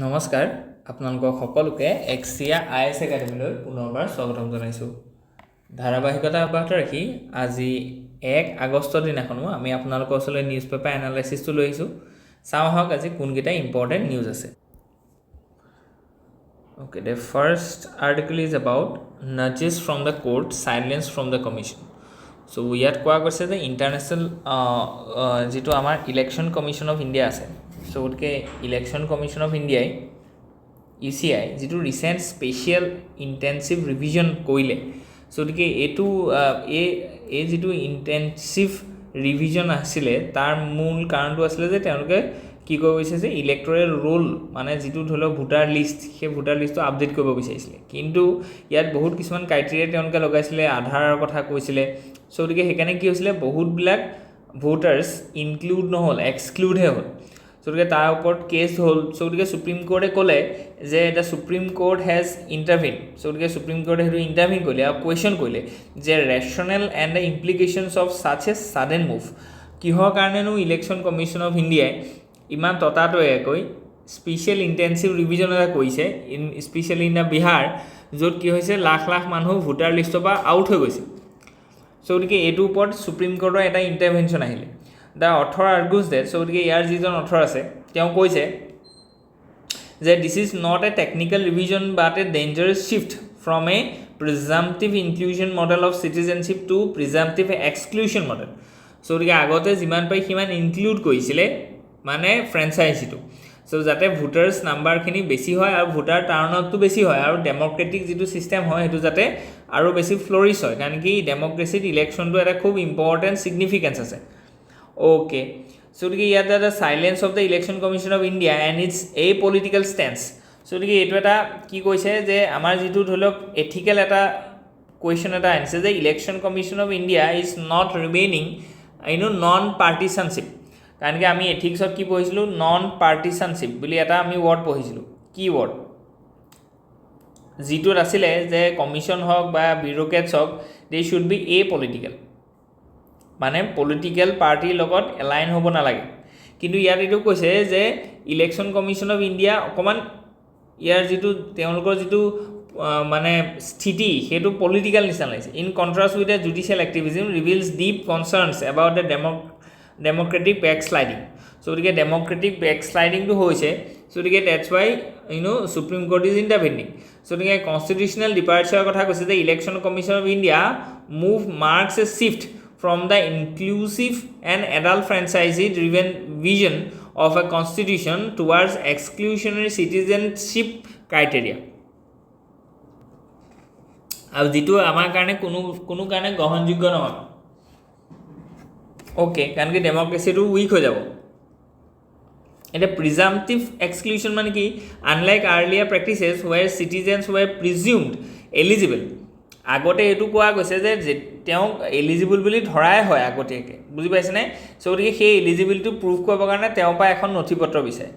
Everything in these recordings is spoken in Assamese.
নমস্কাৰ আপোনালোকক সকলোকে এক্সিয়া আইএছ একাডেমীলৈ পুনৰবাৰ স্বাগতম জনাইছোঁ। ধাৰাবাহিকতা অব্যাহত ৰাখি আজি 1 আগষ্টৰ দিনাখনো আমি আপোনালোকৰ ওচৰলৈ নিউজ পেপাৰ এনালাইচিছটো লৈ আহিছোঁ। চাওঁ আহক আজি কোনকেইটা ইম্পৰ্টেণ্ট নিউজ আছে। Okay, the first article is about nudges from the court, silence from the commission. So ইয়াত কোৱা গৈছে যে ইণ্টাৰনেশ্যনেল যিটো আমাৰ ইলেকশ্যন কমিশ্যন অফ ইণ্ডিয়া আছে, চ' গতিকে ইলেকশ্যন কমিশ্যন অফ ইণ্ডিয়াই ইউচিআই যিটো ৰিচেণ্ট স্পেচিয়েল ইণ্টেনচিভ ৰিভিজন কৰিলে, চ' গতিকে এইটো এই যিটো ইণ্টেনচিভ ৰিভিজন আছিলে তাৰ মূল কাৰণটো আছিলে যে তেওঁলোকে কি কৰিব বিচাৰিছে ইলেক্টৰেল ৰোল মানে যিটো ধৰি লওক ভোটাৰ লিষ্ট, সেই ভোটাৰ লিষ্টটো আপডেট কৰিব বিচাৰিছিলে। কিন্তু ইয়াত বহুত কিছুমান ক্ৰাইটেৰিয়া তেওঁলোকে লগাইছিলে, আধাৰৰ কথা কৈছিলে। চ' গতিকে সেইকাৰণে কি হৈছিলে বহুতবিলাক ভোটাৰ্ছ ইনক্লুড নহ'ল, এক্সক্লুডহে হ'ল। চ' গতিকে তাৰ ওপৰত কেছ হ'ল। চ' গতিকে ছুপ্ৰিম কোৰ্টে ক'লে যে দ্য ছুপ্ৰিম কোৰ্ট হেজ ইণ্টাৰভিন। চ' গতিকে ছুপ্ৰিম কোৰ্টে সেইটো ইণ্টাৰভিন কৰিলে আৰু কুৱেশ্যন কৰিলে যে rationale and the implications of such a sudden move, কিহৰ কাৰণেনো ইলেকশ্যন কমিশ্যন অফ ইণ্ডিয়াই ইমান ততাতৈয়াকৈ স্পেচিয়েল ইণ্টেনচিভ ৰিভিজন এটা কৰিছে, স্পেচিয়েলি ইন দ্য বিহাৰ, য'ত কি হৈছে লাখ লাখ মানুহ ভোটাৰ লিষ্টৰ পৰা আউট হৈ গৈছে। চ' গতিকে এইটোৰ ওপৰত ছুপ্ৰিম কোৰ্টৰ এটা ইণ্টাৰভেনশ্যন আহিলে। The author argues that, so' গতিকে ইয়াৰ যিজন অথৰ আছে তেওঁ কৈছে যে this is not a technical revision but a dangerous shift from a presumptive inclusion model of citizenship to presumptive exclusion model. So' গতিকে আগতে যিমান পাৰি সিমান ইনক্লুড কৰিছিলে মানে ফ্ৰেঞ্চাইজিটো, চ' যাতে ভোটাৰ্ছ নাম্বাৰখিনি বেছি হয় আৰু ভোটাৰ টাৰ্ণআউটটো বেছি হয় আৰু ডেম'ক্ৰেটিক যিটো ছিষ্টেম হয় সেইটো যাতে আৰু বেছি ফ্লৰিছ হয়, কাৰণ কি ডেম'ক্ৰেচিত ইলেকশ্যনটো এটা খুব ইম্পৰ্টেণ্ট ছিগনিফিকেঞ্চ আছে। অ'কে, চ' গতিকে ইয়াত the challenge of the election commission of India and it's a political stance. So' গতিকে এইটো এটা কি কৈছে যে আমাৰ যিটো ধৰি লওক এথিকেল এটা কুৱেশ্যন এটা আনিছে যে election commission of India is not remaining non partisanship. কাৰণ কি আমি এথিক্সত কি পঢ়িছিলোঁ, নন পাৰ্টিচানশ্বিপ বুলি এটা আমি ৱৰ্ড পঢ়িছিলোঁ। কি ৱৰ্ড? যিটোত আছিলে যে কমিশ্যন হওক বা বিউৰ'ক্ৰেটছ হওক, they should B A political, মানে পলিটিকেল পাৰ্টিৰ লগত এলাইন হ'ব নালাগে। কিন্তু ইয়াত এইটো কৈছে যে ইলেকশ্যন কমিশ্যন অফ ইণ্ডিয়া অকণমান ইয়াৰ যিটো তেওঁলোকৰ যিটো মানে স্থিতি সেইটো পলিটিকেল নিচিনা লাগিছে। In contrast with a judicial activism reveals deep concerns about the democratic backsliding. So' গতিকে ডেম'ক্ৰেটিক বেক শ্লাইডিংটো হৈছে, চ' গতিকে that's why supreme court is intervening. So' গতিকে কনষ্টিটিউশ্যনেল ডিপাৰ্চাৰৰ কথা কৈছে যে election commission of India move marks a shift from the inclusive and adult franchisee-driven vision of a constitution towards exclusionary citizenship criteria. আৰু যিটো আমাৰ কাৰণে কোনো কাৰণে গ্ৰহণযোগ্য নহয়। অ'কে, কাৰণ কি ডেম'ক্ৰেচিটো উইক হৈ যাব। এতিয়া প্ৰিজাম্পটিভ এক্সক্লুজন মানে কি? Unlike earlier practices where citizens were presumed eligible. আগতে এইটো কোৱা গৈছে যে তেওঁক এলিজিবল বুলি ধৰাই হয় আগতীয়াকৈ, বুজি পাইছেনে? চ' গতিকে সেই এলিজিবিলিটিটো প্ৰুভ কৰিবৰ কাৰণে তেওঁৰ পৰা এখন নথি পত্ৰ বিচাৰে।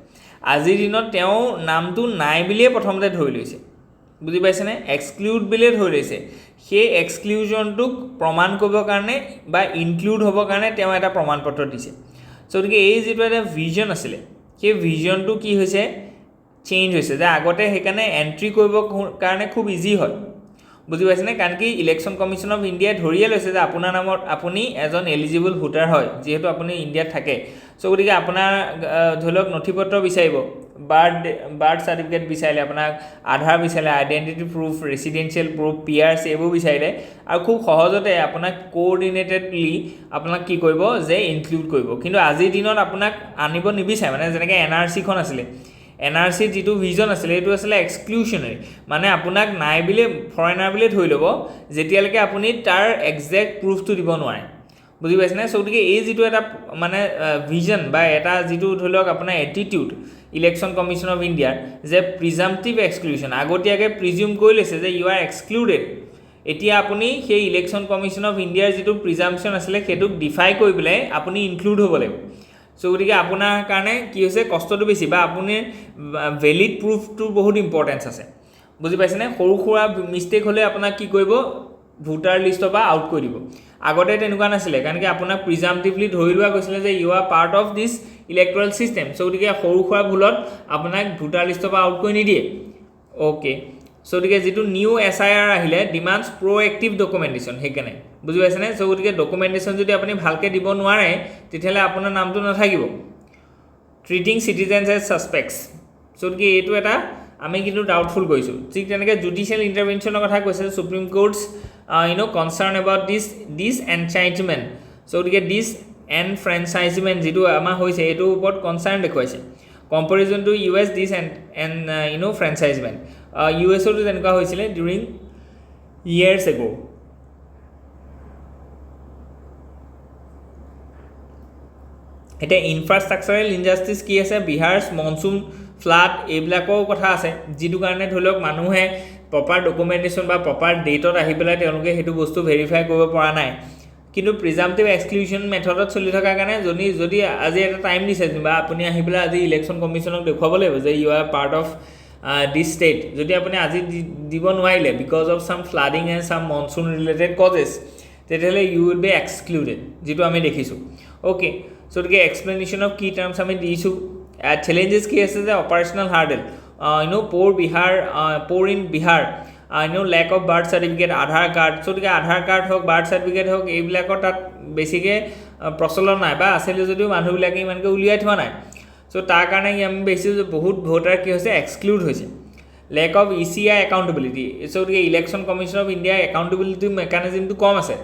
আজিৰ দিনত তেওঁ নামটো নাই বুলিয়ে প্ৰথমতে ধৰি লৈছে, বুজি পাইছেনে? এক্সক্লুড বুলিয়ে ধৰি লৈছে। সেই এক্সক্লুজনটোক প্ৰমাণ কৰিবৰ কাৰণে বা ইনক্লুড হ'বৰ কাৰণে তেওঁ এটা প্ৰমাণ পত্ৰ দিছে। চ' গতিকে এই যিটো এটা ভিজন আছিলে সেই ভিজনটো কি হৈছে, চেঞ্জ হৈছে। যে আগতে সেইকাৰণে এণ্ট্ৰি কৰিবৰ কাৰণে খুব ইজি হয়, বুজি পাইছেনে? কাৰণ কি ইলেকশ্যন কমিশ্যন অফ ইণ্ডিয়াই ধৰিয়ে লৈছে যে আপোনাৰ নামত আপুনি এজন এলিজিবল ভোটাৰ হয়, যিহেতু আপুনি ইণ্ডিয়াত থাকে। চ' গতিকে আপোনাৰ ধৰি লওক নথি পত্ৰ বিচাৰিব, বাৰ্থ চাৰ্টিফিকেট বিচাৰিলে, আপোনাক আধাৰ বিচাৰিলে, identity proof, residential proof, PRC এইবোৰ বিচাৰিলে, আৰু খুব সহজতে আপোনাক কোঅৰ্ডিনেটেডলি আপোনাক কি কৰিব যে ইনক্লুড কৰিব। কিন্তু আজিৰ দিনত আপোনাক আনিব নিবিচাৰে, মানে যেনেকৈ NRCখন আছিলে, NRCৰ যিটো ভিজন আছিলে সেইটো আছিলে এক্সক্লুশ্যনাৰী, মানে আপোনাক নাই বুলি ফৰেনাৰ বুলি ধৰি ল'ব যেতিয়ালৈকে আপুনি তাৰ একজেক্ট প্ৰুফটো দিব নোৱাৰে, বুজি পাইছেনে? চ' গতিকে এই যিটো এটা মানে ভিজন বা এটা যিটো ধৰি লওক আপোনাৰ এটিটিউড ইলেকশ্যন কমিশ্যন অফ ইণ্ডিয়াৰ যে প্ৰিজাম্পটিভ এক্সক্লুজন, আগতীয়াকৈ প্ৰিজিউম কৰি লৈছে যে ইউ আৰ এক্সক্লুডেড। এতিয়া আপুনি সেই ইলেকশ্যন কমিশ্যন অফ ইণ্ডিয়াৰ যিটো প্ৰিজাম্পশ্যন আছিলে সেইটোক ডিফাই কৰি পেলাই আপুনি ইনক্লুড হ'ব লাগিব। চ' গতিকে আপোনাৰ কাৰণে কি হৈছে, কষ্টটো বেছি বা আপুনি ভেলিড প্ৰুফটোৰ বহুত ইম্পৰ্টেঞ্চ আছে, বুজি পাইছেনে? সৰু সুৰা মিষ্টেক হ'লে আপোনাক কি কৰিব, ভোটাৰ লিষ্টৰ পৰা আউট কৰি দিব। আগতে তেনেকুৱা নাছিলে, কাৰণ কি আপোনাক প্ৰিজাম্পটিভলি ধৰি লোৱা গৈছিলে যে you are part of this electoral system so' গতিকে সৰু সুৰা ভুলত আপোনাক ভোটাৰ লিষ্টৰ পৰা আউট কৰি নিদিয়ে অ'কে চ' গতিকে যিটো নিউ SIR আহিলে ডিমাণ্ডছ প্ৰ'এক্টিভ ডকুমেণ্টেশ্যন সেইকাৰণে বুজি পাইছেনে চ' গতিকে ডকুমেণ্টেশ্যন যদি আপুনি ভালকৈ দিব নোৱাৰে তেতিয়াহ'লে আপোনাৰ নামটো নাথাকিব ট্ৰিটিং চিটিজেনছ এজ ছাছপেক্টছ চ' গতিকে এইটো এটা আমি কিন্তু ডাউটফুল কৰিছোঁ ঠিক তেনেকৈ জুডিচিয়েল ইণ্টাৰভেনশ্যনৰ কথা কৈছে supreme court's concern about this enticement so' গতিকে দিছ এনফ্ৰেঞ্চাইজমেণ্ট যিটো আমাৰ হৈছে এইটোৰ ওপৰত কনচাৰ্ণ দেখুৱাইছে কম্পেৰিজন টু US দিছ ফ্ৰেঞ্চাইজমেণ্ট USতো তেনেকুৱা হৈছিলে ডিউৰিং years ago এতিয়া ইনফ্ৰাষ্ট্ৰাকচাৰেল ইনজাষ্টিছ কি আছে বিহাৰ্ছ মনচুন ফ্লাড এইবিলাকৰ কথা আছে যিটো কাৰণে ধৰি লওক মানুহে প্ৰপাৰ ডকুমেণ্টেশ্যন বা প্ৰপাৰ ডেটত আহি পেলাই তেওঁলোকে সেইটো বস্তু ভেৰিফাই কৰিব পৰা নাই কিন্তু প্ৰিজাম্পটিভ এক্সক্লুজন মেথডত চলি থকাৰ কাৰণে যদি আজি এটা টাইম দিছে বা আপুনি আহি পেলাই আজি ইলেকশ্যন কমিশ্যনক দেখুৱাব লাগিব যে you are part of this state যদি আপুনি আজি দিব নোৱাৰিলে because of some flooding and some monsoon related causes তেতিয়াহ'লে ইউ উইল বি এক্সক্লুডেড যিটো আমি দেখিছোঁ অ'কে চ' গতিকে এক্সপ্লেনেশ্যন অফ কি টাৰ্মছ আমি দিছোঁ চেলেঞ্জেছ কি আছে যে operational hurdle poor in Bihar lack of birth certificate Aadhaar card so' গতিকে আধাৰ কাৰ্ড হওক বাৰ্থ চাৰ্টিফিকেট হওক এইবিলাকৰ তাত বেছিকৈ প্ৰচলন নাই বা আছিলে যদিও মানুহবিলাকে ইমানকৈ উলিয়াই থোৱা নাই চ' তাৰ কাৰণে আমি বেছি বহুত ভোটাৰ কি হৈছে এক্সক্লুড হৈছে লেক অফ ECI একাউণ্টেবিলিটি চ' গতিকে ইলেকশ্যন কমিশ্যন অফ ইণ্ডিয়াৰ একাউণ্টেবিলিটি মেকানিজিমটো কম আছে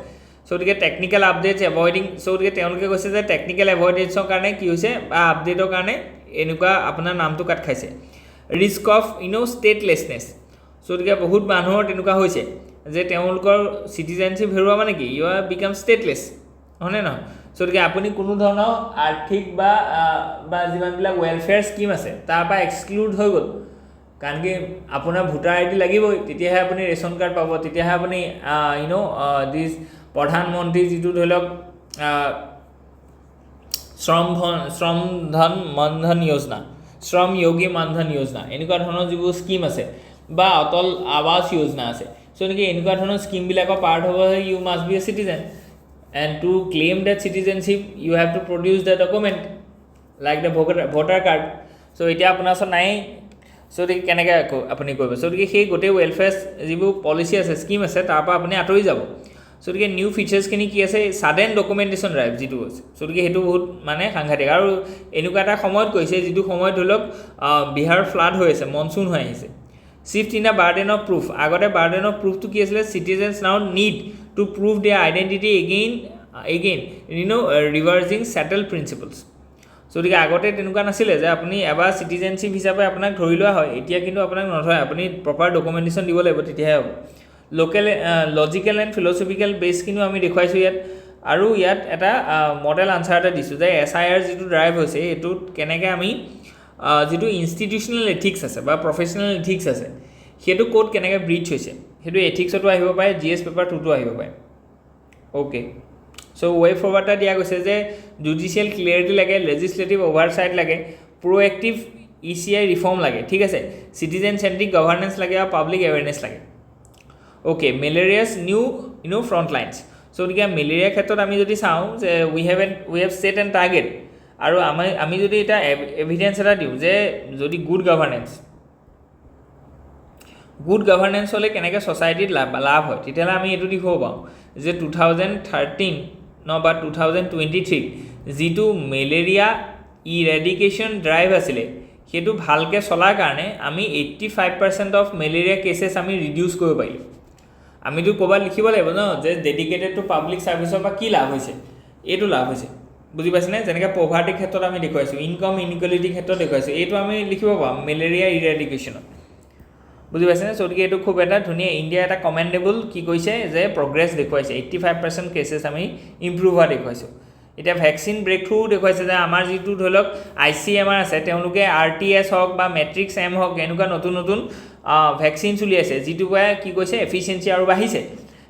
চ' গতিকে টেকনিকেল আপডেটছ এভইডিং চ' গতিকে তেওঁলোকে কৈছে যে টেকনিকেল এভইডেন্সৰ কাৰণে কি হৈছে বা আপডেটৰ কাৰণে এনেকুৱা আপোনাৰ নামটো কাট খাইছে ৰিস্ক অফ ষ্টেটলেছনেছ চ' গতিকে বহুত মানুহৰ তেনেকুৱা হৈছে যে তেওঁলোকৰ চিটিজেনশ্বিপ হেৰুৱা মানে কি ইউ আৰ বিকাম ষ্টেটলেছ হয়নে নহয় চ' গতিকে আপুনি কোনো ধৰণৰ আৰ্থিক বা যিমানবিলাক ৱেলফেয়াৰ স্কিম আছে তাৰ পৰা এক্সক্লুড হৈ গ'ল কাৰণ কি আপোনাৰ ভোটাৰ ID লাগিবই তেতিয়াহে আপুনি ৰেচন কাৰ্ড পাব তেতিয়াহে আপুনি দিছ প্ৰধানমন্ত্ৰী যিটো ধৰি লওক শ্ৰম ধন মনধন যোজনা শ্ৰম যোগী মনধন যোজনা এনেকুৱা ধৰণৰ যিবোৰ স্কিম আছে বা অটল আৱাস যোজনা আছে চ' এনেকৈ এনেকুৱা ধৰণৰ স্কিমবিলাকৰ পাৰ্ট হ'ব you must be a citizen and to claim that citizenship you have to produce the document like the voter card so' এতিয়া আপোনাৰ ওচৰত নায়েই চ' গতিকে কেনেকৈ আপুনি কৰিব চ' গতিকে সেই গোটেই ৱেলফেয়াৰ যিবোৰ পলিচি আছে স্কিম আছে তাৰ পৰা আপুনি আঁতৰি যাব চ' গতিকে নিউ ফিচাৰ্ছখিনি কি আছে ছাডেন ডকুমেণ্টেশ্যন ড্ৰাইভ যিটো আছে চ' গতিকে সেইটো বহুত মানে সাংঘাতিক আৰু এনেকুৱা এটা সময়ত কৈছে যিটো সময়ত ধৰি লওক বিহাৰ ফ্লাড হৈ আছে মনচুন হৈ আহিছে shift in the burden of proof আগতে বাৰ্ডেন অফ প্ৰুফটো কি আছিলে citizens now need to prove their identity again reversing settled principles so' গতিকে আগতে তেনেকুৱা নাছিলে যে আপুনি এবাৰ চিটিজেনশ্বিপ হিচাপে আপোনাক ধৰি লোৱা হয় এতিয়া কিন্তু আপোনাক নধৰে আপুনি প্ৰপাৰ ডকুমেণ্টেশ্যন দিব লাগিব তেতিয়াহে হ'ব লজিকেল এণ্ড ফিলচফিকেল বেছখিনিও আমি দেখুৱাইছোঁ ইয়াত আৰু ইয়াত এটা মডেল আনচাৰ এটা দিছোঁ যে SIR যিটো ড্ৰাইভ হৈছে এইটোত কেনেকৈ আমি যিটো ইনষ্টিটিউচনেল এথিক্স আছে বা প্ৰফেচনেল এথিক্স আছে সেইটো ক'ত কেনেকৈ ব্ৰিচ হৈছে সেইটো এথিক্সতো আহিব পাৰে GS পেপাৰ 2টো আহিব পাৰে অ'কে চ' ৱে ফৰৱাৰ্ড এটা দিয়া গৈছে যে জুডিচিয়েল ক্লিয়াৰিটি লাগে লেজিছলেটিভ অভাৰচাইট লাগে প্ৰ'এক্টিভ ECI ৰিফৰ্ম লাগে ঠিক আছে চিটিজেন চেণ্ট্ৰিক গভাৰ্নেন্স লাগে আৰু পাব্লিক এৱেৰনেছ লাগে অ'কে মেলেৰিয়াছ নিউ ফ্ৰণ্ট লাইনছ চ' গতিকে মেলেৰিয়াৰ ক্ষেত্ৰত আমি যদি চাওঁ যে উই হেভ ছেট এণ্ড টাৰ্গেট আৰু আমি যদি এটা এভিডেঞ্চ এটা দিওঁ যে যদি গুড গভাৰ্নেন্স হ'লে কেনেকৈ ছ'চাইটিত লাভ হয় তেতিয়াহ'লে আমি এইটো দেখুৱাব পাৰোঁ যে 2013 বা 2023 যিটো মেলেৰিয়া ইৰেডিকেশ্যন ড্ৰাইভ আছিলে সেইটো ভালকৈ চলাৰ কাৰণে আমি 85% অফ মেলেৰিয়া কেছেছ আমি ৰিডিউচ কৰিব পাৰিলোঁ আমিতো ক'ৰবাত লিখিব লাগিব ন যে ডেডিকেটেড টু পাব্লিক ছাৰ্ভিচৰ পৰা কি লাভ হৈছে এইটো লাভ হৈছে বুজি পাইছেনে যেনেকৈ পভাৰ্টিৰ ক্ষেত্ৰত আমি দেখুৱাইছোঁ ইনকাম ইনইকুৱেলিটিৰ ক্ষেত্ৰত দেখুৱাইছোঁ এইটো আমি লিখিব পাৰোঁ মেলেৰিয়া ইৰেডিকেশ্যনত বুজি পাইছেনে চ' গতিকে এইটো খুব এটা ধুনীয়া ইণ্ডিয়া এটা কমেণ্ডেবল কি কৈছে যে প্ৰগ্ৰেছ দেখুৱাইছে 85% কেছেছ আমি ইম্প্ৰুভ হোৱা দেখুৱাইছোঁ এতিয়া ভেকচিন ব্ৰেক থ্ৰু দেখুৱাইছে যে আমাৰ যিটো ধৰি লওক ICMR আছে তেওঁলোকে RTS হওক বা মেট্ৰিক্স M হওক এনেকুৱা নতুন ভেকচিন উলিয়াইছে যিটোৰ পৰা কি কৈছে এফিচিয়েঞ্চি আৰু বাঢ়িছে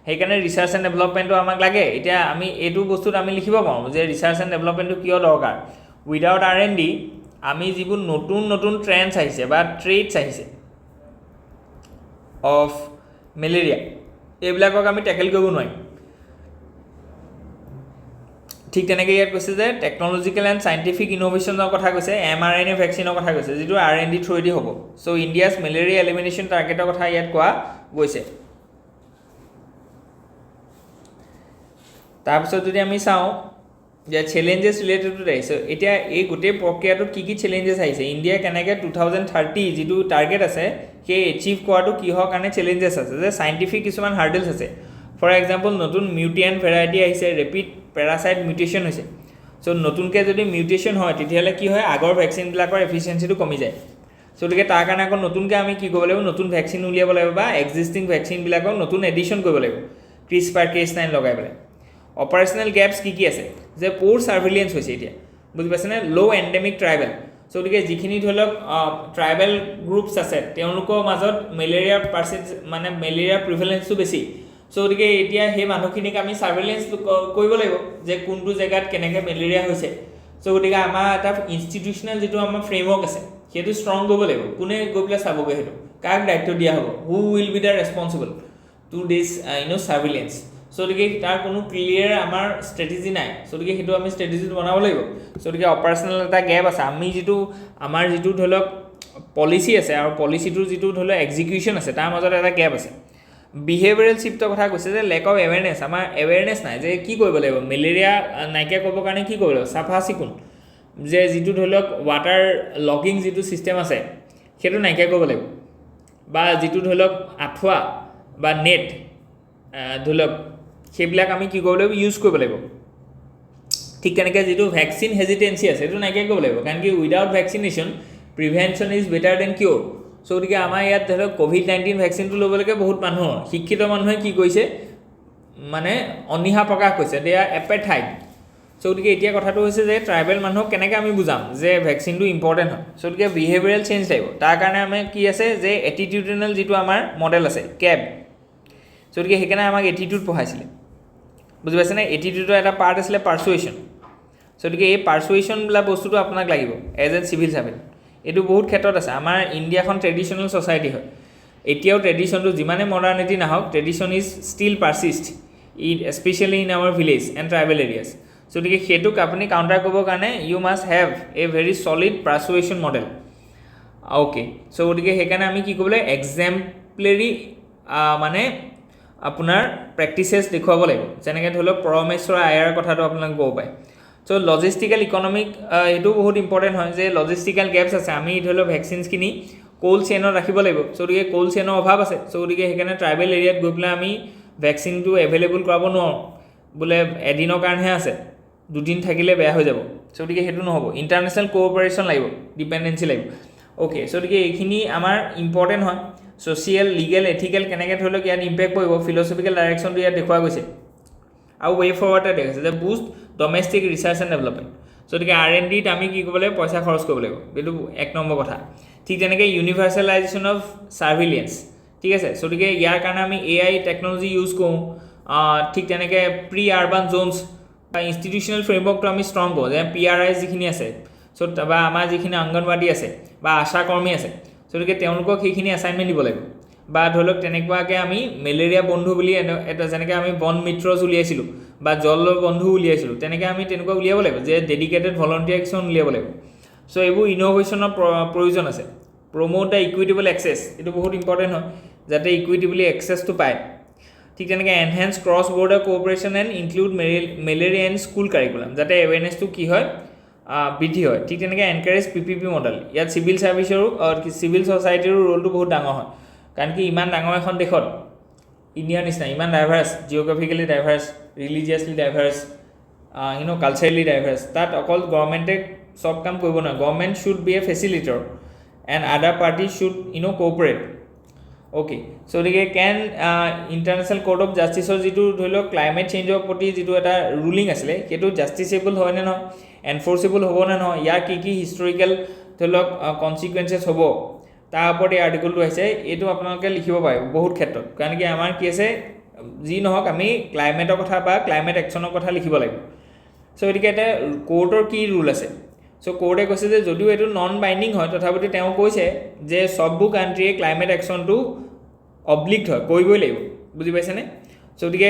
সেইকাৰণে ৰিচাৰ্চ এণ্ড ডেভেলপমেণ্টটো আমাক লাগে এতিয়া আমি এইটো বস্তুত আমি লিখিব পাৰোঁ যে ৰিচাৰ্চ এণ্ড ডেভেলপমেণ্টটো কিয় দৰকাৰ উইদাউট R&D আমি যিবোৰ নতুন ট্ৰেণ্ডছ আহিছে বা ট্ৰেডছ আহিছে অফ মেলেৰিয়া এইবিলাকক আমি টেকেল কৰিব নোৱাৰিম ঠিক তেনেকৈ ইয়াত কৈছে যে টেকন'লজিকেল এণ্ড চাইণ্টিফিক ইন'ভেশ্যনৰ কথা কৈছে, mRNA ভেকচিনৰ কথা কৈছে, যিটো R&D থ্ৰুৱেদি হ'ব। চ' ইণ্ডিয়াছ মেলেৰিয়া এলিমিনেশ্যন টাৰ্গেটৰ কথা ইয়াত কোৱা গৈছে। তাৰপিছত যদি আমি চাওঁ যে চেলেঞ্জেছ ৰিলেটেড টু আহিছে, এতিয়া এই গোটেই প্ৰক্ৰিয়াটোত কি কি চেলেঞ্জেছ আহিছে, ইণ্ডিয়া কেনেকৈ 2030 যিটো টাৰ্গেট আছে সেই এচিভ কৰাটো কিহৰ কাৰণে চেলেঞ্জেছ আছে, যে চাইণ্টিফিক কিছুমান হাৰ্ডেলছ আছে। ফৰ এক্সাম্পল নতুন মিউটেণ্ট ভেৰাইটি আহিছে, ৰেপিড পেৰাচাইট মিউটেশ্যন হৈছে। চ' নতুনকৈ যদি মিউটেশ্যন হয় তেতিয়াহ'লে কি হয়, আগৰ ভেকচিনবিলাকৰ এফিচিয়েঞ্চিটো কমি যায়। চ' গতিকে তাৰ কাৰণে আকৌ নতুনকৈ আমি কি কৰিব লাগিব, নতুন ভেকচিন উলিয়াব লাগিব বা এক্সিষ্টিং ভেকচিনবিলাকক নতুন এডিশ্যন কৰিব লাগিব CRISPR Cas9 লগাই পেলাই। অপাৰেশ্যনেল গেপছ কি কি আছে, যে প'ৰ ছাৰ্ভিলেঞ্চ হৈছে এতিয়া, বুজি পাইছেনে, ল' এণ্ডেমিক ট্ৰাইবেল। চ' গতিকে যিখিনি ধৰি লওক ট্ৰাইবেল গ্ৰুপছ আছে তেওঁলোকৰ মাজত মেলেৰিয়াৰ মানে মেলেৰিয়াৰ প্ৰিভেলেঞ্চটো বেছি। চ' গতিকে এতিয়া সেই মানুহখিনিক আমি ছাৰ্ভেইলেঞ্চ কৰিব লাগিব যে কোনটো জেগাত কেনেকৈ মেলেৰিয়া হৈছে। চ' গতিকে আমাৰ এটা ইনষ্টিটিউচনেল যিটো আমাৰ ফ্ৰেমৱৰ্ক আছে সেইটো ষ্ট্ৰং কৰিব লাগিব। কোনে গৈ পেলাই চাবগৈ, সেইটো কাক দায়িত্ব দিয়া হ'ব, who will be the responsible to this surveillance. So' গতিকে তাৰ কোনো ক্লিয়াৰ আমাৰ ষ্ট্ৰেটেজি নাই। চ' গতিকে সেইটো আমি ষ্ট্ৰেটেজিটো বনাব লাগিব। চ' গতিকে অপাৰেশ্যনেল এটা গেপ আছে, আমি আমাৰ যিটো ধৰি লওক পলিচি আছে আৰু পলিচিটোৰ যিটো ধৰি লওক এক্সিকিউশ্যন আছে তাৰ মাজত এটা গেপ আছে। বিহেভিয়েৰেল শ্বিফ্টৰ কথা কৈছে যে লেক অফ এৱেৰনেছ, আমাৰ এৱেৰনেছ নাই যে কি কৰিব লাগিব, মেলেৰিয়া নাইকিয়া কৰিবৰ কাৰণে কি কৰিব লাগিব, চাফা চিকুণ, যে যিটো ধৰি লওক ৱাটাৰ লগিং যিটো ছিষ্টেম আছে সেইটো নাইকিয়া কৰিব লাগিব, বা যিটো ধৰি লওক আঁঠুৱা বা নেট ধৰি লওক সেইবিলাক আমি কি কৰিব লাগিব, ইউজ কৰিব লাগিব। ঠিক তেনেকৈ যিটো ভেকচিন হেজিটেঞ্চি আছে সেইটো নাইকিয়া কৰিব লাগিব, কাৰণ কি without vaccination prevention is better than cure. So' গতিকে আমাৰ ইয়াত ধৰি লওক COVID-19 ভেকচিনটো ল'বলৈকে বহুত মানুহৰ শিক্ষিত মানুহে কি কৰিছে, মানে অনীহা প্ৰকাশ কৰিছে, দে আৰ এপেথাইট। চ' গতিকে এতিয়া কথাটো হৈছে যে ট্ৰাইবেল মানুহক কেনেকৈ আমি বুজাম যে ভেকচিনটো ইম্পৰ্টেণ্ট হয়। চ' গতিকে বিহেভিয়েৰেল চেঞ্জ লাগিব, তাৰ কাৰণে আমি কি আছে যে এটিটিউডনেল যিটো আমাৰ মডেল আছে কেব। চ' গতিকে সেইকাৰণে আমাক এটিটিউড পঢ়াইছিলে, বুজি পাইছেনে। এটিটিউডৰ এটা পাৰ্ট আছিলে পাৰ্চুৱেশ্যন। চ' গতিকে এই পাৰ্চুৱেশ্যন বোলা বস্তুটো আপোনাক লাগিব এজ এ চিভিল ছাৰ্ভেণ্ট। এইটো বহুত ক্ষেত্ৰত আছে। আমাৰ ইণ্ডিয়াখন ট্ৰেডিশ্যনেল ছ'চাইটি হয়, এতিয়াও ট্ৰেডিশ্যনটো যিমানে মডাৰ্ণিটি নাহক tradition is still persist especially in our village and tribal areas. So' গতিকে সেইটোক আপুনি কাউণ্টাৰ কৰিবৰ কাৰণে you must have a very solid persuasion model. Okay, so' গতিকে সেইকাৰণে আমি কি কৰিব লাগিব, এক্সাম্পলেৰী মানে আপোনাৰ প্ৰেক্টিচেছ দেখুৱাব লাগিব। যেনেকৈ ধৰি লওক পৰমেশ্বৰ আয়াৰ কথাটো আপোনাক ক'ব পাৰে। চ' লজিষ্টিকেল ইকনমিক এইটো বহুত ইম্পৰ্টেণ্ট হয় যে লজিষ্টিকেল গেপছ আছে, আমি ধৰি লওক ভেকচিনছখিনি কোল্ড চেইনত ৰাখিব লাগিব। চ' গতিকে কোল্ড চেইনৰ অভাৱ আছে। চ' গতিকে সেইকাৰণে ট্ৰাইবেল এৰিয়াত গৈ পেলাই আমি ভেকচিনটো এভেইলেবল কৰাব নোৱাৰোঁ, বোলে এদিনৰ কাৰণেহে আছে, দুদিন থাকিলে বেয়া হৈ যাব। চ' গতিকে সেইটো নহ'ব, ইণ্টাৰনেশ্যনেল কোঅপাৰেশ্যন লাগিব, ডিপেণ্ডেঞ্চি লাগিব। অ'কে, চ' গতিকে এইখিনি আমাৰ ইম্পৰ্টেণ্ট হয়। ছ'চিয়েল, লিগেল, এথিকেল কেনেকৈ ধৰি লওক ইয়াত ইম্পেক্ট পৰিব, ফিলচফিকেল ডাইৰেকশ্যনটো ইয়াত দেখুওৱা গৈছে। আৰু ৱে ফৰৱাৰ্ড এটা দেখাইছে যে boost domestic research and development. So' গতিকে R&Dত আমি কি কৰিব লাগিব, পইচা খৰচ কৰিব লাগিব, এইটো 1 নম্বৰ কথা। ঠিক তেনেকৈ ইউনিভাৰ্চেলাইজেশ্যন অফ ছাৰ্ভিলেঞ্চ, ঠিক আছে। চ' গতিকে ইয়াৰ কাৰণে আমি AI টেকন'লজি ইউজ কৰোঁ। ঠিক তেনেকৈ প্ৰি আৰ্বান জ'নছ বা ইনষ্টিটিউচনেল ফ্ৰেমৱৰ্কটো আমি ষ্ট্ৰং কৰোঁ, যে PRI যিখিনি আছে, চ' বা আমাৰ যিখিনি অংগনবাদী আছে বা আশা কৰ্মী আছে, চ' গতিকে তেওঁলোকক সেইখিনি এছাইনমেণ্ট দিব লাগিব। বা ধৰি লওক তেনেকুৱাকৈ আমি মেলেৰিয়া বন্ধু বুলি এটা যেনেকৈ আমি বন মিত্ৰজ উলিয়াইছিলোঁ বা জল বন্ধু উলিয়াইছিলোঁ, তেনেকৈ আমি তেনেকুৱা উলিয়াব লাগিব, যে ডেডিকেটেড ভলণ্টিয়াৰ কিছুমান উলিয়াব লাগিব। চ' এইবোৰ ইন'ভেশ্যনৰ প্ৰয়োজন আছে। প্ৰমোট দ্য ইকুইটেবল এক্সেছ, এইটো বহুত ইম্পৰ্টেণ্ট হয়, যাতে ইকুইটেবলি এক্সেছটো পায়। ঠিক তেনেকৈ enhance cross border cooperation and include malaria and school curriculum, যাতে এৱেৰনেছটো কি হয়, বৃদ্ধি হয়। ঠিক তেনেকৈ এনকাৰেজ PPP মডেল, ইয়াত চিভিল ছাৰ্ভিচৰো চিভিল ছ'চাইটিৰো ৰোলটো বহুত ডাঙৰ হয়। কাৰণ কি ইমান ডাঙৰ এখন দেশত ইণ্ডিয়াৰ নিচিনা ইমান diverse, geographically diverse, religiously diverse, culturally diverse, তাত অকল গভৰ্ণমেণ্টে চব কাম কৰিব নোৱাৰে। Government should be a facilitator and other party should cooperate. Okay, so' গতিকে কেন ইণ্টাৰনেশ্যনেল ক'ৰ্ট অফ জাষ্টিছৰ যিটো ধৰি লওক ক্লাইমেট চেঞ্জৰ প্ৰতি যিটো এটা ৰুলিং আছিলে সেইটো জাষ্টিচেবল হয় নে নহয়, এনফৰ্চেবল হ'ব নে নহয়, ইয়াৰ কি কি হিষ্টৰিকেল ধৰি লওক কনচিকুৱেঞ্চেছ হ'ব, তাৰ ওপৰত এই আৰ্টিকলটো আহিছে। এইটো আপোনালোকে লিখিব পাৰে বহুত ক্ষেত্ৰত, কাৰণ কি আমাৰ কি আছে, যি নহওক আমি ক্লাইমেটৰ কথা বা ক্লাইমেট একশ্যনৰ কথা লিখিব লাগিব। চ' গতিকে এতিয়া কোৰ্টৰ কি ৰুল আছে, চ' কোৰ্টে কৈছে যে যদিও এইটো নন বাইণ্ডিং হয় তথাপিতো তেওঁ কৈছে যে চববোৰ কাণ্ট্ৰিয়ে ক্লাইমেট একশ্যনটো অব্লিগড হয়, কৰিবই লাগিব, বুজি পাইছেনে। চ' গতিকে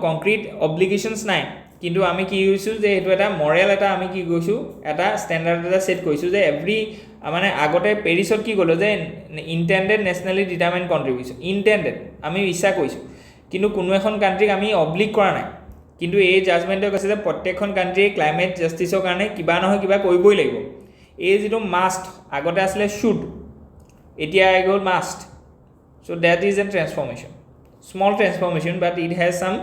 কংক্ৰিট অব্লিগেশ্যনছ নাই, কিন্তু আমি কি কৈছোঁ যে এইটো এটা মৰেল এটা আমি কি কৈছোঁ এটা ষ্টেণ্ডাৰ্ড এটা ছেট কৰিছোঁ যে এভৰি মানে আগতে পেৰিছত কি ক'লোঁ যে ইণ্টেণ্ডেড নেশ্যনেলি ডিটাৰমাইন কণ্ট্ৰিবিউশ্যন ইণ্টেণ্ডেড আমি ইচ্ছা কৰিছোঁ কিন্তু কোনো এখন কাণ্ট্ৰিক আমি অব্লিক কৰা নাই কিন্তু এই জাজমেণ্টে কৈছে যে প্ৰত্যেকখন কাণ্ট্ৰিয়ে ক্লাইমেট জাষ্টিছৰ কাৰণে কিবা নহয় কিবা কৰিবই লাগিব এই যিটো মাষ্ট আগতে আছিলে শুড এতিয়া আহি গ'ল must so' that is an transformation small transformation but it has some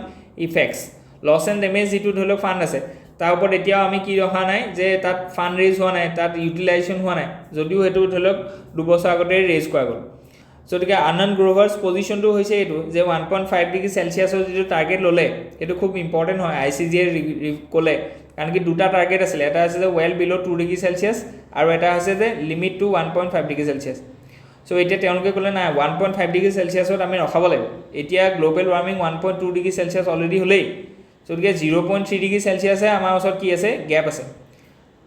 effects loss and damage যিটো ধৰি লওক ফাণ্ড আছে তাৰ ওপৰত এতিয়াও আমি কি ৰখা নাই যে তাত ফাণ্ড ৰেইজ হোৱা নাই তাত ইউটিলাইজেশ্যন হোৱা নাই যদিও সেইটো ধৰি লওক 2 বছৰ আগতে ৰেইজ কৰা গ'ল চ' গতিকে আনন্দ গ্ৰোভাৰ্ছ পজিশ্যনটো হৈছে এইটো যে 1.5 ডিগ্ৰী চেলচিয়াছৰ যিটো টাৰ্গেট ল'লে সেইটো খুব ইম্পৰ্টেণ্ট হয় ICJ ক'লে কাৰণ কি দুটা টাৰ্গেট আছিলে এটা আছে যে ৱেল বিল' 2 ডিগ্ৰী চেলচিয়াছ আৰু এটা আছে যে লিমিট টু 1.5 ডিগ্ৰী চেলচিয়াছ চ' এতিয়া তেওঁলোকে ক'লে নাই 1.5 ডিগ্ৰী চেলচিয়াছত আমি ৰখাব লাগিব এতিয়া global warming 1.2 degree Celsius already হ'লেই চ' গতিকে 0.3 ডিগ্ৰী চেলচিয়াছহে আমাৰ ওচৰত কি আছে গেপ আছে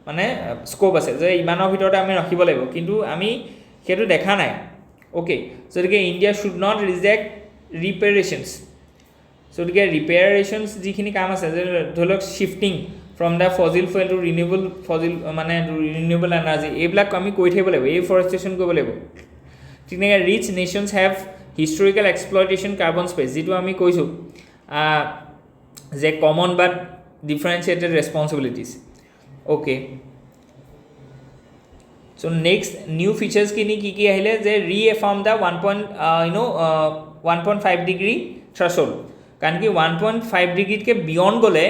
মানে স্ক'প আছে যে ইমানৰ ভিতৰতে আমি ৰাখিব লাগিব কিন্তু আমি সেইটো দেখা নাই অ'কে চ' গতিকে India should not reject reparations so' গতিকে ৰিপেয়াৰেশ্যনছ যিখিনি কাম আছে যে ধৰি লওক shifting from the fossil fuel to renewable energy এইবিলাক আমি কৰি থাকিব লাগিব এফৰেষ্টেশ্যন কৰিব লাগিব ঠিক তেনেকৈ rich nations have historical exploitation carbon space যিটো আমি কৈছোঁ যে common but differentiated responsibilities okay so' next new ফিচাৰ্ছখিনি কি আহিলে যে ৰিএফাৰ্ম দ্য 1.5 ডিগ্ৰী থ্ৰেছহোল্ড কাৰণ কি 1.5 ডিগ্ৰীতকৈ বিয়ণ্ড গ'লে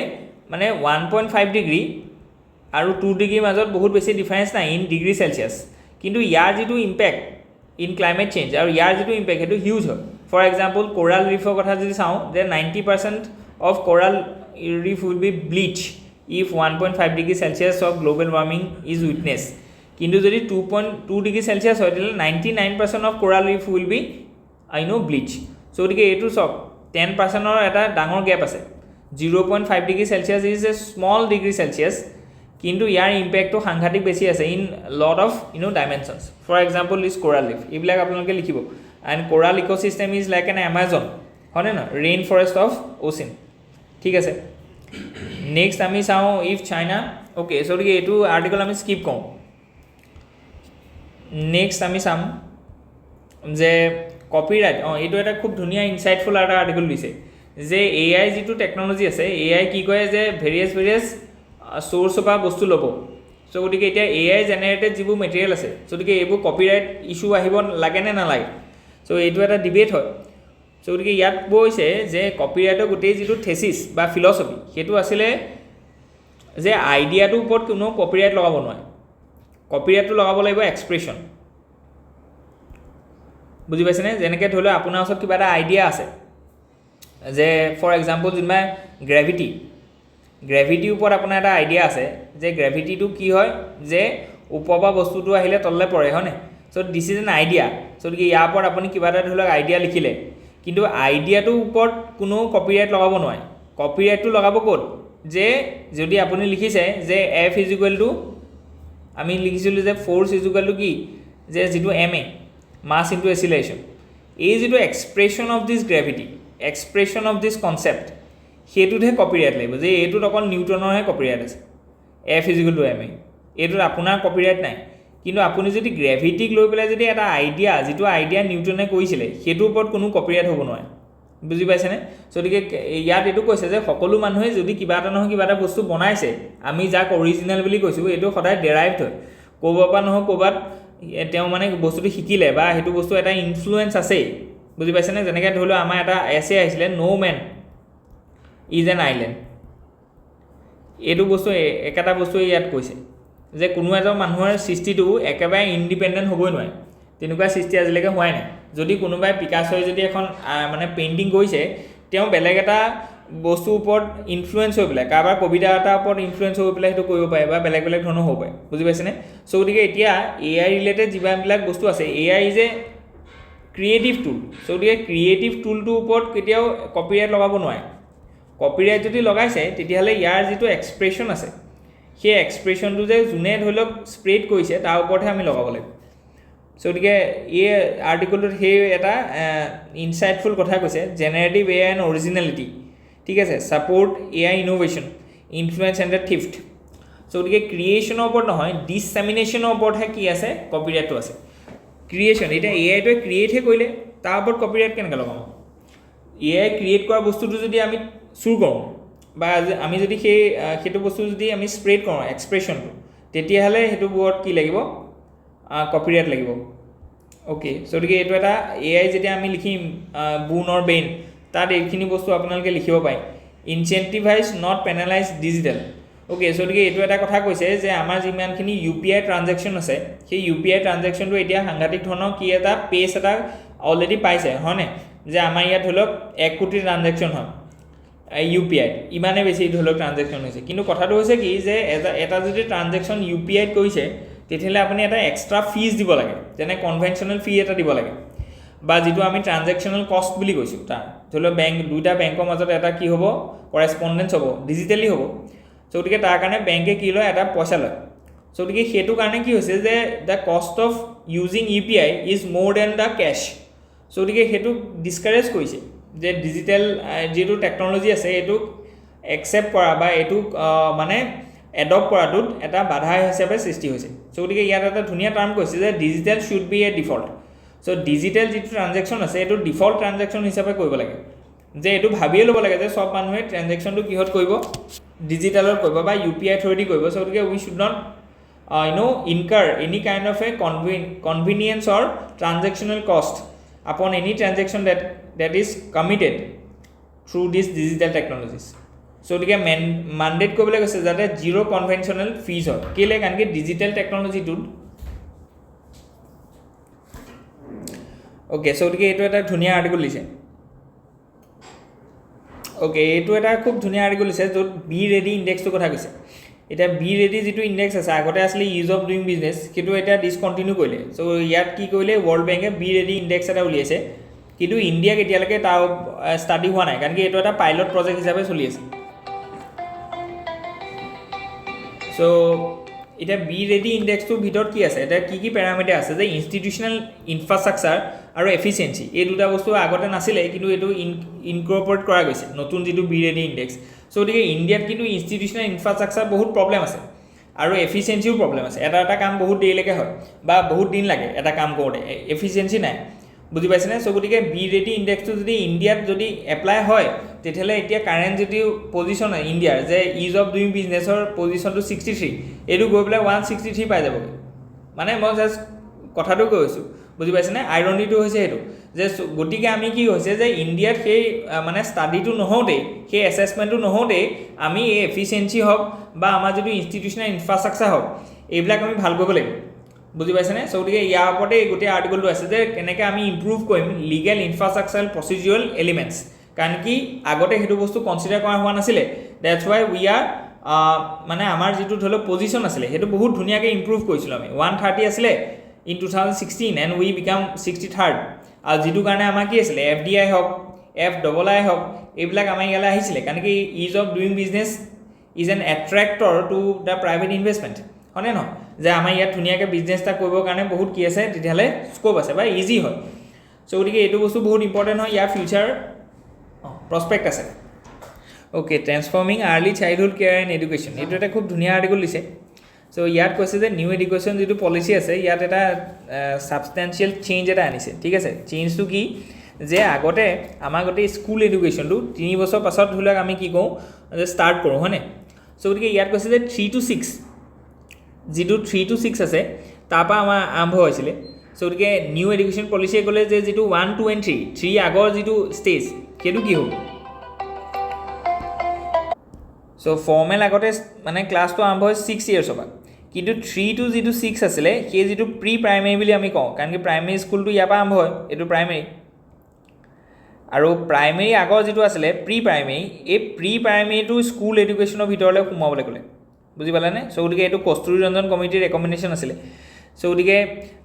মানে 1.5 ডিগ্ৰী আৰু 2 ডিগ্ৰীৰ মাজত বহুত বেছি ডিফাৰেঞ্চ নাই ইন ডিগ্ৰী চেলচিয়াছ কিন্তু ইয়াৰ যিটো ইম্পেক্ট ইন ক্লাইমেট চেঞ্জ আৰু ইয়াৰ যিটো ইম্পেক্ট সেইটো হিউজ হয় ফৰ এক্সাম্পল কোৰাল ৰিফৰ কথা যদি চাওঁ যে 90% of coral reef will be bleach if 1.5 degree Celsius of global warming is witness কিন্তু যদি 2.2 ডিগ্ৰী চেলচিয়াছ হয় তেতিয়াহ'লে 99% of coral reef will be bleach so' গতিকে এইটো চাওক 10%ৰ এটা ডাঙৰ গেপ আছে 0.5 degree Celsius is a small degree Celsius কিন্তু ইয়াৰ ইম্পেক্টটো সাংঘাতিক বেছি আছে in lot of dimensions for example is coral reef এইবিলাক আপোনালোকে লিখিব and coral ecosystem is like N Amazon হয়নে নহয় ৰেইন ফৰেষ্ট অফ অ'চিন ঠিক আছে নেক্সট আমি চাওঁ ইফ চাইনা অ'কে চ' গতিকে এইটো আৰ্টিকল আমি স্কিপ কৰোঁ নেক্সট আমি চাম যে কপিৰাইট এইটো এটা খুব ধুনীয়া ইনচাইটফুল এটা আৰ্টিকল দিছে যে AI যিটো টেকন'লজি আছে AI কি কয় যে ভেৰিয়াছ চ'ৰ্চৰ পৰা বস্তু ল'ব চ' গতিকে এতিয়া AI জেনেৰেটেড যিবোৰ মেটেৰিয়েল আছে চ' গতিকে এইবোৰ কপিৰাইট ইছ্যু আহিব লাগে নে নালাগে চ' এইটো এটা ডিবেট হয় চ' গতিকে ইয়াত কৈছে যে কপিৰাইটৰ গোটেই যিটো থেচিছ বা ফিলচফি সেইটো আছিলে যে আইডিয়াটোৰ ওপৰত কোনো কপিৰাইট লগাব নোৱাৰে কপিৰাইটটো লগাব লাগিব এক্সপ্ৰেশ্যন বুজি পাইছেনে যেনেকৈ ধৰি লওক আপোনাৰ ওচৰত কিবা এটা আইডিয়া আছে যে ফৰ এক্সাম্পল যেনিবা গ্ৰেভিটিৰ ওপৰত আপোনাৰ এটা আইডিয়া আছে যে গ্ৰেভিটিটো কি হয় যে ওপৰৰ পৰা বস্তুটো আহিলে তললৈ পৰে হয়নে চ' দিছ ইজ এন আইডিয়া চ' গতিকে ইয়াৰ ওপৰত আপুনি কিবা এটা ধৰি লওক আইডিয়া লিখিলে কিন্তু আইডিয়াটোৰ ওপৰত কোনো কপিৰাইট লগাব নোৱাৰে কপিৰাইটটো লগাব ক'ত যে যদি আপুনি লিখিছে যে F ইজ ইকুৱেল টু আমি লিখিছিলোঁ যে ফ'ৰ্চ ইজ ইকুৱেল টু কি যে যিটো MA মাছ ইনটু এচিলেৰেশ্যন এই যিটো expression of this gravity expression of this concept সেইটোতহে কপিৰাইট লাগিব যে এইটোত অকল নিউটনৰহে কপিৰাইট আছে F is equal to MA এইটোত আপোনাৰ কপিৰাইট নাই কিন্তু আপুনি যদি গ্ৰেভিটিক লৈ পেলাই যদি এটা আইডিয়া যিটো আইডিয়া নিউটনে কৰিছিলে সেইটোৰ ওপৰত কোনো কপিৰাইট হ'ব নোৱাৰে বুজি পাইছেনে গতিকে ইয়াত এইটো কৈছে যে সকলো মানুহে যদি কিবা এটা নহয় কিবা এটা বস্তু বনাইছে আমি যাক অৰিজিনেল বুলি কৈছোঁ এইটো সদায় ডেৰাইভড হয় ক'ৰবাৰ পৰা নহয় ক'ৰবাত তেওঁ মানে বস্তুটো শিকিলে বা সেইটো বস্তু এটা ইনফ্লুৱেঞ্চ আছেই বুজি পাইছেনে যেনেকৈ ধৰি লওক আমাৰ এটা এছে আহিছিলে ন' মেন ইজ এন আইলেণ্ড এইটো বস্তু একেটা বস্তুৱে ইয়াত কৈছে যে কোনো এজন মানুহৰ সৃষ্টিটো একেবাৰে ইণ্ডিপেণ্ডেণ্ট হ'বই নোৱাৰে তেনেকুৱা সৃষ্টি আজিলৈকে হোৱাই নাই যদি কোনোবাই পিকাছ'ই যদি এখন মানে পেইণ্টিং কৰিছে তেওঁ বেলেগ এটা বস্তুৰ ওপৰত ইনফ্লুৱেঞ্চ হৈ পেলাই কাৰোবাৰ কবিতা এটাৰ ওপৰত ইনফ্লুৱেঞ্চ হৈ পেলাই সেইটো কৰিব পাৰে বা বেলেগ বেলেগ ধৰণৰ হ'ব পাৰে বুজি পাইছেনে চ' গতিকে এতিয়া AI ৰিলেটেড যিমানবিলাক বস্তু আছে AI ইজ এ ক্ৰিয়েটিভ টুল চ' গতিকে ক্ৰিয়েটিভ টুলটোৰ ওপৰত কেতিয়াও কপিৰাইট লগাব নোৱাৰে কপিৰাইট যদি লগাইছে তেতিয়াহ'লে ইয়াৰ যিটো এক্সপ্ৰেশ্যন আছে সেই এক্সপ্ৰেশ্যনটো যে যোনে ধৰি লওক স্প্ৰেড কৰিছে তাৰ ওপৰতহে আমি লগাব লাগিব চ' গতিকে এই আৰ্টিকলটোত সেই এটা ইনচাইটফুল কথা কৈছে জেনেৰেটিভ AI এণ্ড অৰিজিনেলিটি ঠিক আছে support AI innovation influence and the theft. So' গতিকে ক্ৰিয়েশ্যনৰ ওপৰত নহয়, ডিছছেমিনেশ্যনৰ ওপৰতহে কি আছে, কপিৰাইটটো আছে। ক্ৰিয়েশ্যন, এতিয়া AIটোৱে ক্ৰিয়েটহে কৰিলে, তাৰ ওপৰত কপিৰাইট কেনেকৈ লগাম? AI ক্ৰিয়েট কৰা বস্তুটো যদি আমি চুৰ কৰোঁ বা আমি যদি সেইটো বস্তু যদি আমি স্প্ৰেড কৰোঁ এক্সপ্ৰেশ্যনটো, তেতিয়াহ'লে সেইটো ওপৰত কি লাগিব, কপিৰাইট লাগিব। অ'কে, চ' গতিকে এইটো এটা AI যেতিয়া আমি লিখিম বুন অৰ বেইন, তাত এইখিনি বস্তু আপোনালোকে লিখিব পাৰে। ইনচেণ্টিভাইজ নট পেনালাইজ ডিজিটেল। অ'কে, চ' গতিকে এইটো এটা কথা কৈছে যে আমাৰ যিমানখিনি UPI ট্ৰানজেকশ্যন আছে, সেই UPI ট্ৰানজেকশ্যনটো এতিয়া সাংঘাতিক ধৰণৰ কি এটা পেজ এটা অলৰেডি পাইছে, হয়নে? যে আমাৰ ইয়াত ধৰি লওক 1 কোটি ট্ৰানজেকশ্যন হয় UPI, ইমানেই বেছি ধৰি লওক ট্ৰানজেকশ্যন হৈছে। কিন্তু কথাটো হৈছে কি যে এটা যদি ট্ৰানজেকশ্যন UPI কৰিছে, তেতিয়াহ'লে আপুনি এটা এক্সট্ৰা ফিজ দিব লাগে, যেনে কনভেনশ্যনেল ফি এটা দিব লাগে, বা যিটো আমি ট্ৰানজেকশ্যনেল কষ্ট বুলি কৈছোঁ। তাৰ ধৰি লওক দুইটা বেংকৰ মাজত এটা কি হ'ব, কৰেছপণ্ডেঞ্চ হ'ব, ডিজিটেলি হ'ব। চ' গতিকে তাৰ কাৰণে বেংকে কি লয়, এটা পইচা লয়। চ' গতিকে সেইটো কাৰণে কি হৈছে যে the cost of using UPI is more than the case. So' গতিকে সেইটো ডিছকাৰেজ কৰিছে যে ডিজিটেল যিটো টেকন'লজি আছে এইটোক একচেপ্ট কৰা বা এইটোক মানে এডপ্ট কৰাটোত এটা বাধা হিচাপে সৃষ্টি হৈছে। চ' গতিকে ইয়াত এটা ধুনীয়া টাৰ্ম কৈছে যে digital should be A default. So' digital যিটো ট্ৰানজেকশ্যন আছে এইটো ডিফল্ট ট্ৰানজেকশ্যন হিচাপে কৰিব লাগে, যে এইটো ভাবিয়ে ল'ব লাগে যে চব মানুহে ট্ৰানজেকশ্যনটো কিহত কৰিব, ডিজিটেলত কৰিব বা UPI থ্ৰুৱেদি কৰিব। চ' গতিকে we should not incur any kind of a convenience or transactional cost upon any transaction that is committed through these digital technologies. So গতিকে mandate কৰিবলৈ কৈছে যাতে জিৰ' কনভেনশ্যনেল ফিজ হয়। কেলৈ? কাৰণ কি ডিজিটেল টেকন'লজিটোত অ'কে, চ' গতিকে এইটো এটা ধুনীয়া আৰ্টিকল দিছে। অ'কে, এইটো এটা খুব ধুনীয়া আৰ্টিকল দিছে য'ত বি ৰেডি ইণ্ডেক্সটোৰ কথা কৈছে। এতিয়া বি ৰেডি যিটো ইণ্ডেক্স আছে, আগতে আছিলে ইজ অফ ডুইং বিজনেছ, সেইটো এতিয়া ডিছকণ্টিনিউ কৰিলে। চ' ইয়াত কি কৰিলে, ৱৰ্ল্ড বেংকে বি ৰেডি ইণ্ডেক্স এটা উলিয়াইছে, কিন্তু ইণ্ডিয়াক এতিয়ালৈকে তাৰ ষ্টাডি হোৱা নাই, কাৰণ কি এইটো এটা পাইলট প্ৰজেক্ট হিচাপে চলি আছে। চ' এতিয়া বি ৰেডি ইণ্ডেক্সটোৰ ভিতৰত কি আছে, এতিয়া কি পেৰামিটাৰ আছে, যে ইনষ্টিটিউচনেল ইনফ্ৰাষ্ট্ৰাকচাৰ আৰু এফিচিয়েঞ্চি, এই দুটা বস্তু আগতে নাছিলে, কিন্তু এইটো ইনকৰ্পৰেট কৰা গৈছে নতুন যিটো বি ৰেডি ইণ্ডেক্স। চ' গতিকে ইণ্ডিয়াত কিন্তু ইনষ্টিটিউচনেল ইনফ্ৰাষ্ট্ৰাকচাৰ বহুত প্ৰব্লেম আছে আৰু এফিচিয়েঞ্চিও প্ৰব্লেম আছে। এটা কাম বহুত দেৰিলৈকে হয় বা বহুত দিন লাগে এটা কাম কৰোঁতে, এফিচিয়েঞ্চি নাই, বুজি পাইছেনে? চ' গতিকে বি ৰেডি ইণ্ডেক্সটো যদি ইণ্ডিয়াত যদি এপ্লাই হয়, তেতিয়াহ'লে এতিয়া কাৰেণ্ট যিটো পজিশ্যন হয় ইণ্ডিয়াৰ, যে ইজ অফ ডুইং বিজনেছৰ পজিশ্যনটো 63, এইটো গৈ পেলাই 163 পাই যাবগৈ। মানে মই জাষ্ট কথাটো কৈছোঁ, বুজি পাইছেনে? আইৰনিটো হৈছে সেইটো, যে গতিকে আমি কি হৈছে যে ইণ্ডিয়াত সেই মানে ষ্টাডিটো নহওঁতেই, সেই এছেছমেণ্টটো নহওঁতেই আমি এই এফিচিয়েঞ্চি হওক বা আমাৰ যিটো ইনষ্টিটিউচনেল ইনফ্ৰাষ্ট্ৰাকচাৰ হওক, এইবিলাক আমি ভাল কৰিব লাগিব, বুজি পাইছেনে? চ' গতিকে ইয়াৰ ওপৰতে গোটেই আৰ্টিকলটো আছে যে কেনেকৈ আমি ইম্প্ৰুভ কৰিম লিগেল ইনফ্ৰাষ্ট্ৰাকচাৰ প্ৰচিডিউৰেল এলিমেণ্টছ, কাৰণ কি আগতে সেইটো বস্তু কনচিডাৰ কৰা হোৱা নাছিলে। ডেটছ ৱাই উই আৰ মানে আমাৰ যিটো ধৰি লওক পজিশ্যন আছিলে সেইটো বহুত ধুনীয়াকৈ ইম্প্ৰুভ কৰিছিলোঁ আমি। 130 আছিলে in 2016 and we became 63rd। আৰু যিটো কাৰণে আমাৰ কি আছিলে, FDI হওক, FII হওক, এইবিলাক আমাৰ ইয়ালৈ আহিছিলে, কাৰণ কি is of doing business is an attractor to the private investment, হয়নে নহয়? যে আমাৰ ইয়াত ধুনীয়াকৈ বিজনেছ এটা কৰিবৰ কাৰণে বহুত কি আছে, তেতিয়াহ'লে স্ক'প আছে বা ইজি হয়। চ' গতিকে এইটো বস্তু বহুত ইম্পৰ্টেণ্ট হয়, ইয়াৰ ফিউচাৰ প্ৰস্পেক্ট আছে। Okay, transforming early childhood care and education, এইটো এটা খুব ধুনীয়া আৰ্টিকল দিছে। চ' ইয়াত কৈছে যে নিউ এডুকেশ্যন যিটো পলিচি আছে, ইয়াত এটা ছাবষ্টেঞ্চিয়েল চেঞ্জ এটা আনিছে, ঠিক আছে? চেঞ্জটো কি, যে আগতে আমাৰ গোটেই স্কুল এডুকেশ্যনটো 3 বছৰ পাছত ধৰি লওক আমি কি কৰোঁ, যে ষ্টাৰ্ট কৰোঁ, হয়নে? চ' গতিকে ইয়াত কৈছে যে 3 to 6, যিটো 3 to 6 আছে তাৰপৰা আমাৰ আৰম্ভ হৈছিলে। চ' গতিকে নিউ এডুকেশ্যন পলিচিয়ে ক'লে যে যিটো 1, 2 and 3 আগৰ যিটো ষ্টেজ, সেইটো কি হ'ব? চ' ফৰ্মেল আগতে মানে ক্লাছটো আৰম্ভ হয় 6 yearsৰ পৰা, কিন্তু 3 to যিটো 6 আছিলে সেই যিটো প্ৰি প্ৰাইমেৰী বুলি আমি কওঁ, কাৰণ কি প্ৰাইমেৰী স্কুলটো ইয়াৰ পৰা আৰম্ভ হয়, এইটো প্ৰাইমেৰী। আৰু প্ৰাইমেৰী আগৰ যিটো আছিলে প্ৰি প্ৰাইমেৰী, এই প্ৰি প্ৰাইমেৰীটো স্কুল এডুকেশ্যনৰ ভিতৰলৈ সোমাবলৈ ক'লে, বুজি পালেনে? চ' গতিকে এইটো কস্তুৰী ৰঞ্জন কমিটিৰ ৰেকমেণ্ডেশ্যন আছিলে। চ' গতিকে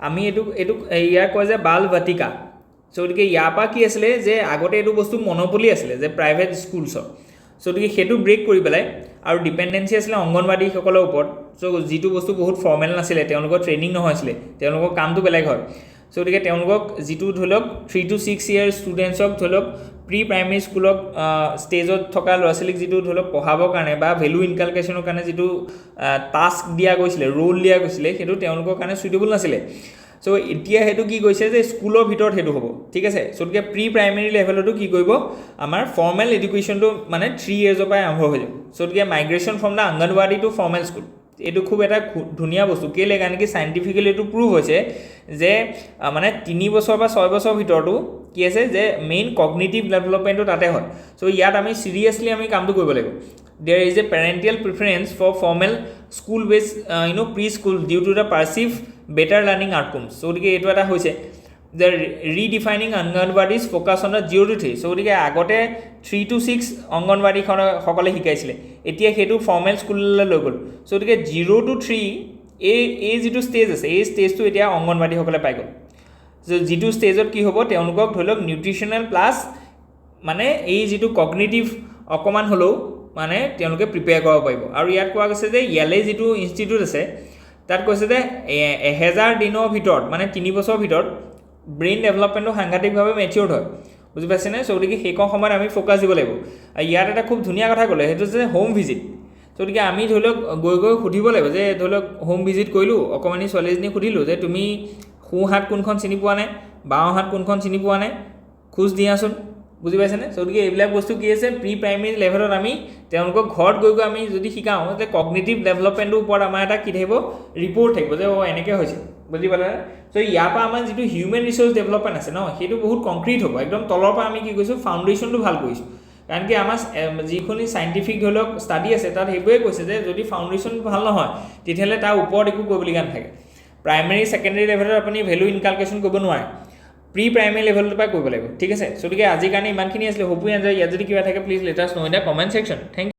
আমি এইটো ইয়াৰ কয় যে বাল ভাটিকা। চ' গতিকে ইয়াৰ পৰা কি আছিলে, যে আগতে এইটো বস্তু মন'পলি আছিলে যে প্ৰাইভেট স্কুলছৰ। চ' গতিকে সেইটো ব্ৰেক কৰি পেলাই আৰু ডিপেণ্ডেঞ্চি আছিলে অংগনবাদীসকলৰ ওপৰত। চ' যিটো বস্তু বহুত ফৰ্মেল নাছিলে, তেওঁলোকৰ ট্ৰেইনিং নহৈছিলে, তেওঁলোকৰ কামটো বেলেগ হয়। চ' গতিকে তেওঁলোকক যিটো ধৰি লওক 3 to 6 year ষ্টুডেণ্টছক ধৰি লওক প্ৰি প্ৰাইমেৰী স্কুলত ষ্টেজত থকা ল'ৰা ছোৱালীক যিটো ধৰি লওক পঢ়াবৰ কাৰণে বা ভেলু ইনকালকেশ্যনৰ কাৰণে যিটো টাস্ক দিয়া গৈছিলে ৰোল দিয়া গৈছিলে সেইটো তেওঁলোকৰ কাৰণে চুইটেবল নাছিলে চ' এতিয়া সেইটো কি কৈছে যে স্কুলৰ ভিতৰত সেইটো হ'ব ঠিক আছে চ' গতিকে প্ৰি প্ৰাইমেৰী লেভেলতো কি কৰিব আমাৰ ফৰ্মেল এডুকেশ্যনটো মানে 3 years পৰা আৰম্ভ হৈ যাব চ' গতিকে migration from the anganwadi to formal school এইটো খুব এটা ধুনীয়া বস্তু কেলে কাৰণ কি চাইণ্টিফিকেলি এইটো প্ৰুভ হৈছে যে মানে 3 বছৰ বা 6 বছৰ ভিতৰতো কি আছে যে মেইন কগনিটিভ ডেভেলপমেণ্টটো তাতে হয় চ' ইয়াত আমি চিৰিয়াছলি আমি কামটো কৰিব লাগিব there is a parental preference for formal school based preschool due to the perceived better learning outcomes so গতিকে এইটো এটা হৈছে the redefining অংগনৱাড়ী's focus on the 0 to 3 so গতিকে আগতে 3 to 6 অংগনৱাড়ী সকলে শিকাইছিলে এতিয়া সেইটো ফৰ্মেল স্কুললৈ লৈ গ'ল so গতিকে 0 to 3 এই যিটো ষ্টেজ আছে এই ষ্টেজটো এতিয়া অংগনৱাড়ী সকলে পাই গ'ল যিটো ষ্টেজত কি হ'ব তেওঁলোকক ধৰি লওক নিউট্ৰিশ্যনেল প্লাছ মানে এই যিটো কগনিটিভ অকণমান হ'লেও মানে তেওঁলোকে প্ৰিপেয়াৰ কৰিব পাৰিব আৰু ইয়াত কোৱা গৈছে যে ইয়ালে যিটো ইনষ্টিটিউট আছে তাত কৈছে যে 1000 দিনৰ ভিতৰত মানে 3 বছৰৰ ভিতৰত ব্ৰেইন ডেভেলপমেণ্টটো সাংঘাতিকভাৱে মেচিয়ৰ্ড হয় বুজি পাইছেনে চ' গতিকে সেইকণ সময়ত আমি ফ'কাছ দিব লাগিব আৰু ইয়াত এটা খুব ধুনীয়া কথা ক'লে সেইটো যে হোম ভিজিট চ' গতিকে আমি ধৰি লওক গৈ সুধিব লাগিব যে ধৰি লওক হোম ভিজিট কৰিলোঁ অকণমানি ছোৱালীজনী সুধিলোঁ যে তুমি সোঁ হাত কোনখন চিনি পোৱা নাই বাওঁ হাত কোনখন চিনি পোৱা নাই খোজ দিয়াচোন বুজি পাইছেনে চ' গতিকে এইবিলাক বস্তু কি আছে প্ৰি প্ৰাইমেৰী লেভেলত আমি তেওঁলোকক ঘৰত গৈ আমি যদি শিকাওঁ যে কগনিটিভ ডেভেলপমেণ্টৰ ওপৰত আমাৰ এটা কি থাকিব ৰিপৰ্ট থাকিব যে এনেকৈ হৈছে বুজি পালে চ' ইয়াৰ পৰা আমাৰ যিটো হিউমেন ৰিচ'ৰ্চ ডেভেলপমেণ্ট আছে ন সেইটো বহুত কংক্ৰিট হ'ব একদম তলৰ পৰা আমি কি কৰিছোঁ ফাউণ্ডেশ্যনটো ভাল কৰিছোঁ কাৰণ কি আমাৰ যিখিনি চাইণ্টিফিক ধৰি লওক ষ্টাডি আছে তাত সেইবোৰে কৈছে যে যদি ফাউণ্ডেশ্যন ভাল নহয় তেতিয়াহ'লে তাৰ ওপৰত একো কৰিবলগীয়া নাথাকে প্ৰাইমেৰী ছেকেণ্ডেৰী লেভেলত আপুনি ভেলু ইনকালকেশ্যন কৰিব নোৱাৰে প্ৰি প্ৰাইমেৰী লেভেলৰ পৰা কৰিব লাগিব ঠিক আছে চ' গতিকে আজিৰ কাৰণে ইমানখিনি আছিলে হোপ ইউ এনজয় ইয়াত যদি কিবা থাকে please let us know in the comment section thank